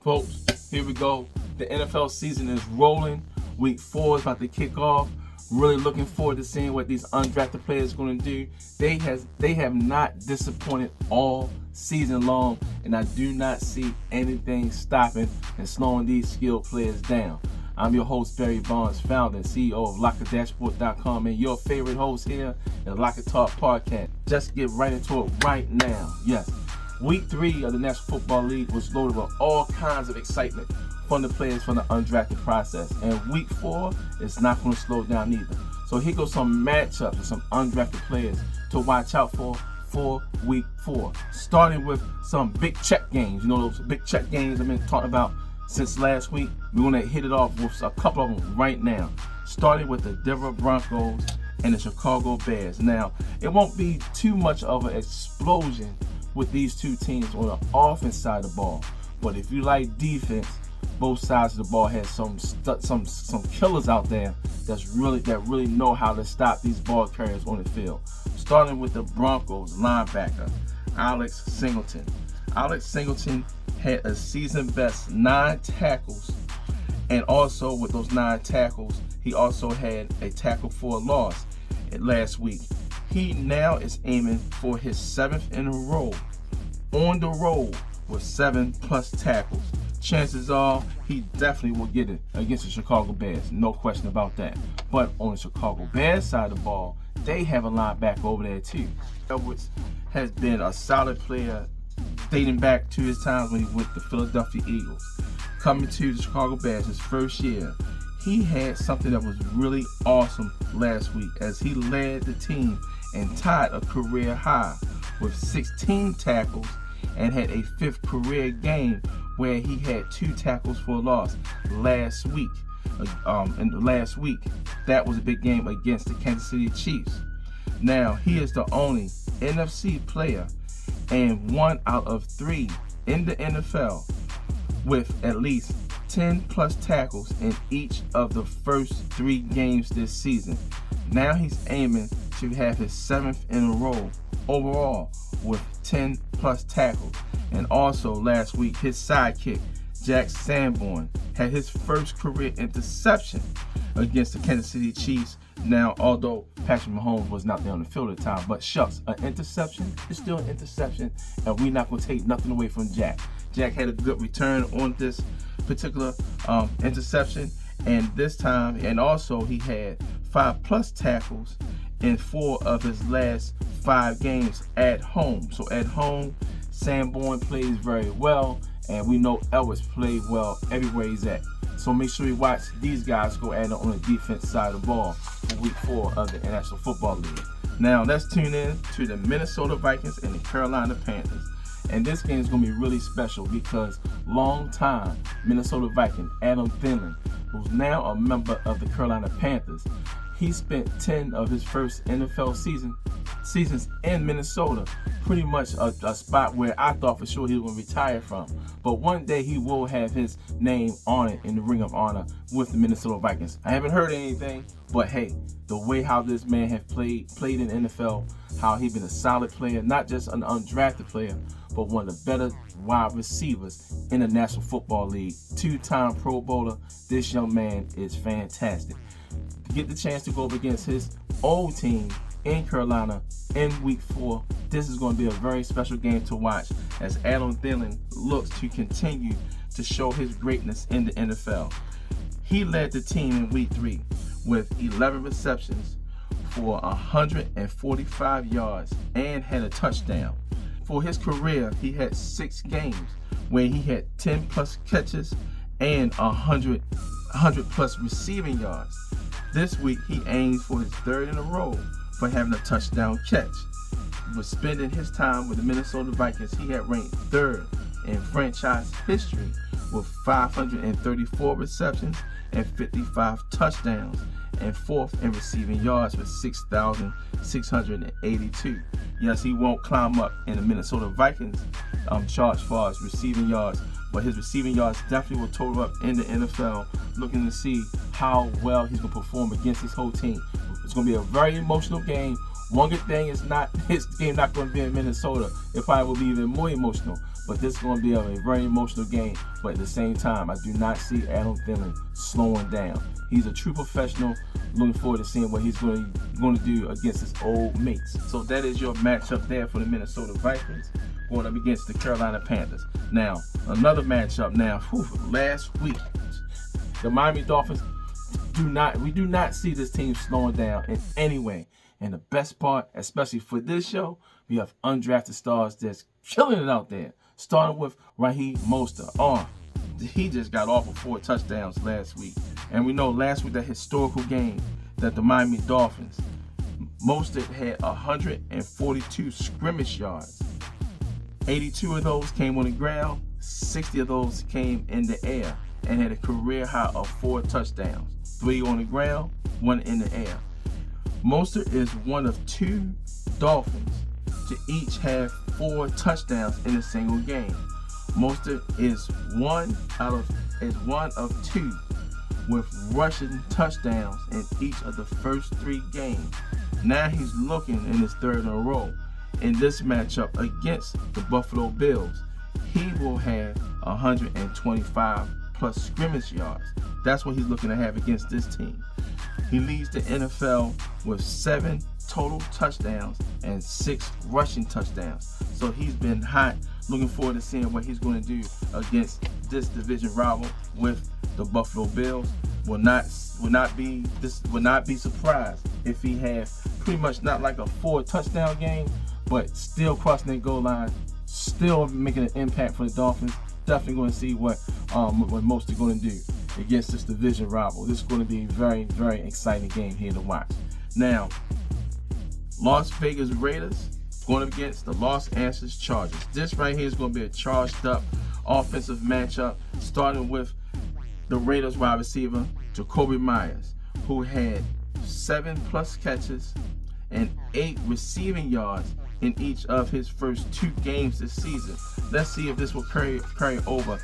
Folks, here we go. The NFL season is rolling. Week 4 is about to kick off. Really looking forward to seeing what these undrafted players are going to do. They have not disappointed all season long, and I do not see anything stopping and slowing these skilled players down. I'm your host, Barry Barnes, founder and CEO of LockerTalk.com, and your favorite host here in the LockerTalk podcast. Just get right into it right now. Yes, Week 3 of the National Football League was loaded with all kinds of excitement from the players from the undrafted process. And Week 4 is not going to slow down either. So here goes some matchups and some undrafted players to watch out for Week 4. Starting with some big check games. You know those big check games I've been talking about since last week? We're going to hit it off with a couple of them right now. Starting with the Denver Broncos and the Chicago Bears. Now, it won't be too much of an explosion with these two teams on the offense side of the ball. But if you like defense, both sides of the ball has some killers out there that really know how to stop these ball carriers on the field. Starting with the Broncos linebacker, Alex Singleton. Alex Singleton had a season best 9 tackles, and also with those 9 tackles, he also had a tackle for a loss last week. He now is aiming for his 7th in a row on the road with 7+ tackles. Chances are he definitely will get it against the Chicago Bears, no question about that. But on the Chicago Bears side of the ball, they have a linebacker over there too. Edwards has been a solid player dating back to his times when he went to the Philadelphia Eagles. Coming to the Chicago Bears his first year, he had something that was really awesome last week as he led the team and tied a career high with 16 tackles and had a 5th career game where he had 2 tackles for a loss last week. And last week, that was a big game against the Kansas City Chiefs. Now, he is the only NFC player and 1 out of 3 in the NFL with at least 10+ tackles in each of the first 3 games this season. Now he's aiming to have his 7th in a row overall with 10+ tackles. And also last week, his sidekick, Jack Sanborn, had his first career interception against the Kansas City Chiefs. Now, although Patrick Mahomes was not there on the field at the time, but shucks, an interception is still an interception, and we're not going to take nothing away from Jack. Jack had a good return on this particular interception, and this time, and also he had 5+ tackles in 4 of his last 5 games at home. So at home, Sanborn plays very well, and we know Ellis played well everywhere he's at. So make sure you watch these guys go at it on the defense side of the ball for Week 4 of the National Football League. Now let's tune in to the Minnesota Vikings and the Carolina Panthers. And this game is going to be really special because long-time Minnesota Viking Adam Thielen, who's now a member of the Carolina Panthers, he spent 10 of his first NFL seasons in Minnesota, pretty much a spot where I thought for sure he was going to retire from. But one day he will have his name on it in the Ring of Honor with the Minnesota Vikings. I haven't heard anything, but hey, the way how this man has played in the NFL, how he's been a solid player, not just an undrafted player, but one of the better wide receivers in the National Football League. 2-time Pro Bowler. This young man is fantastic. To get the chance to go up against his old team in Carolina in Week 4, this is going to be a very special game to watch as Adam Thielen looks to continue to show his greatness in the NFL. He led the team in Week 3 with 11 receptions for 145 yards and had a touchdown. For his career, he had 6 games where he had 10+ catches and 100+ receiving yards. This week, he aims for his 3rd in a row for having a touchdown catch. With spending his time with the Minnesota Vikings, he had ranked 3rd in franchise history with 534 receptions and 55 touchdowns, and 4th in receiving yards with 6,682. Yes, he won't climb up in the Minnesota Vikings charts as far as receiving yards, but his receiving yards definitely will total up in the NFL, looking to see how well he's going to perform against his whole team. It's going to be a very emotional game. One good thing is his game not going to be in Minnesota. It probably will be even more emotional. But this is going to be a very emotional game. But at the same time, I do not see Adam Thielen slowing down. He's a true professional. Looking forward to seeing what he's going to do against his old mates. So that is your matchup there for the Minnesota Vikings going up against the Carolina Panthers. Now, another matchup now. Last week, the Miami Dolphins we do not see this team slowing down in any way. And the best part, especially for this show, we have undrafted stars that's killing it out there. Starting with Raheem Mostert. He just got off with 4 touchdowns last week. And we know last week, that historical game that the Miami Dolphins, Mostert had 142 scrimmage yards. 82 of those came on the ground, 60 of those came in the air, and had a career high of 4 touchdowns. 3 on the ground, 1 in the air. Mostert is one of 2 Dolphins to each have 4 touchdowns in a single game. Mostert is one of 2 with rushing touchdowns in each of the first 3 games. Now he's looking in his 3rd in a row. In this matchup against the Buffalo Bills, he will have 125 plus scrimmage yards. That's what he's looking to have against this team. He leads the NFL with 7 total touchdowns and 6 rushing touchdowns. So he's been hot. Looking forward to seeing what he's going to do against this division rival with the Buffalo Bills. Will not be surprised if he has pretty much not like a 4 touchdown game, but still crossing that goal line, still making an impact for the Dolphins. Definitely going to see what Mostert going to do against this division rival. This is going to be a very, very exciting game here to watch. Now, Las Vegas Raiders going up against the Los Angeles Chargers. This right here is going to be a charged up offensive matchup, starting with the Raiders wide receiver, Jacoby Myers, who had 7 plus catches and 8 receiving yards in each of his first 2 games this season. Let's see if this will carry over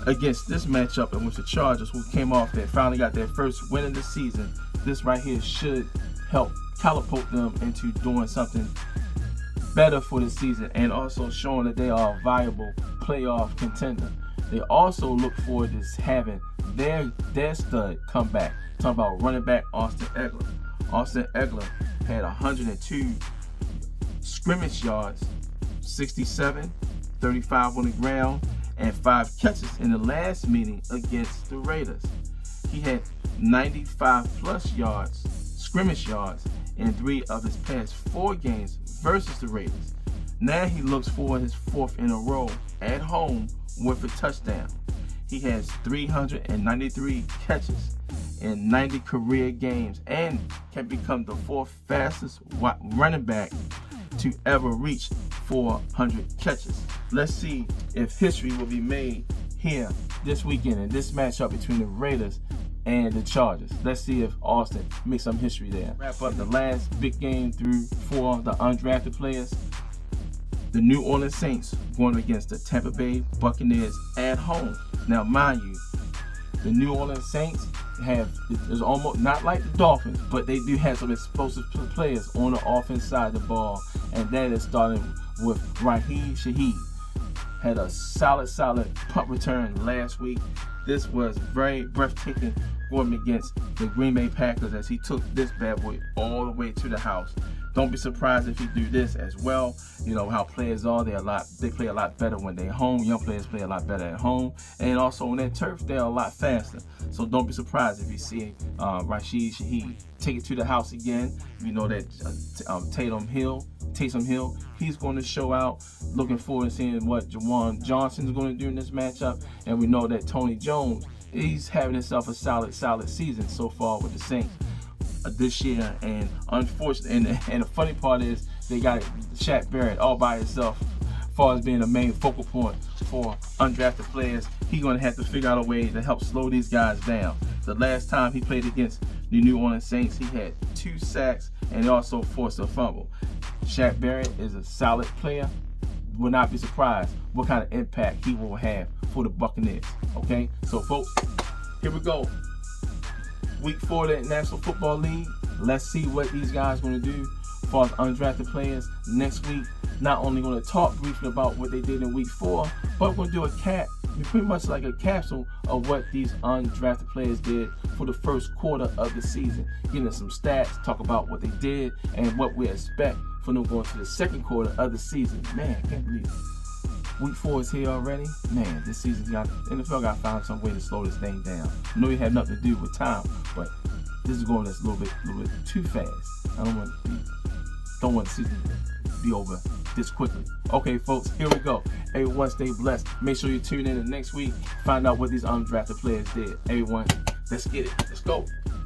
against this matchup and with the Chargers, who came off that finally got their first win of the season. This right here should help catapult them into doing something better for the season and also showing that they are a viable playoff contender. They also look forward to having their stud come back. Talking about running back Austin Eckler. Austin Eckler had 102 scrimmage yards, 67, 35 on the ground, and 5 catches in the last meeting against the Raiders. He had 95 plus yards, scrimmage yards, in 3 of his past 4 games versus the Raiders. Now he looks for his 4th in a row at home with a touchdown. He has 393 catches in 90 career games and can become the 4th fastest running back to ever reach 400 catches. Let's see if history will be made here this weekend in this matchup between the Raiders and the Chargers. Let's see if Austin makes some history there. Wrap up the last big game through for the undrafted players. The New Orleans Saints going against the Tampa Bay Buccaneers at home. Now, mind you, the New Orleans Saints is almost not like the Dolphins, but they do have some explosive players on the offense side of the ball, and that is starting with Raheem Shaheed. Had a solid punt return last week. This was very breathtaking going against the Green Bay Packers as he took this bad boy all the way to the house. Don't be surprised if he do this as well. You know how players are. They play a lot better when they're home. Young players play a lot better at home. And also on that turf, they're a lot faster. So don't be surprised if you see Rashid Shaheed take it to the house again. You know that Taysom Hill, he's going to show out. Looking forward to seeing what Jawan Johnson is going to do in this matchup. And we know that Tony Jones, he's having himself a solid season so far with the Saints this year. And unfortunately, and the funny part is they got Shaq Barrett all by himself as far as being the main focal point for undrafted players. He's going to have to figure out a way to help slow these guys down. The last time he played against the New Orleans Saints, he had 2 sacks and he also forced a fumble. Shaq Barrett is a solid player. Will not be surprised what kind of impact he will have for the Buccaneers. Okay, so folks, here we go. Week 4 of the National Football League. Let's see what these guys are going to do as far as undrafted players. Next week, not only going to talk briefly about what they did in week 4, but we're going to do pretty much like a capsule of what these undrafted players did for the first quarter of the season. Getting some stats, talk about what they did, and what we expect for them going to the second quarter of the season. Man, I can't believe it. Week 4 is here already. Man, this season's NFL got to find some way to slow this thing down. I know it had nothing to do with time, but this is going just a little bit too fast. I don't want the season to be over this quickly. Okay, folks, here we go. Everyone, stay blessed. Make sure you tune in next week. Find out what these undrafted players did. Everyone, let's get it. Let's go.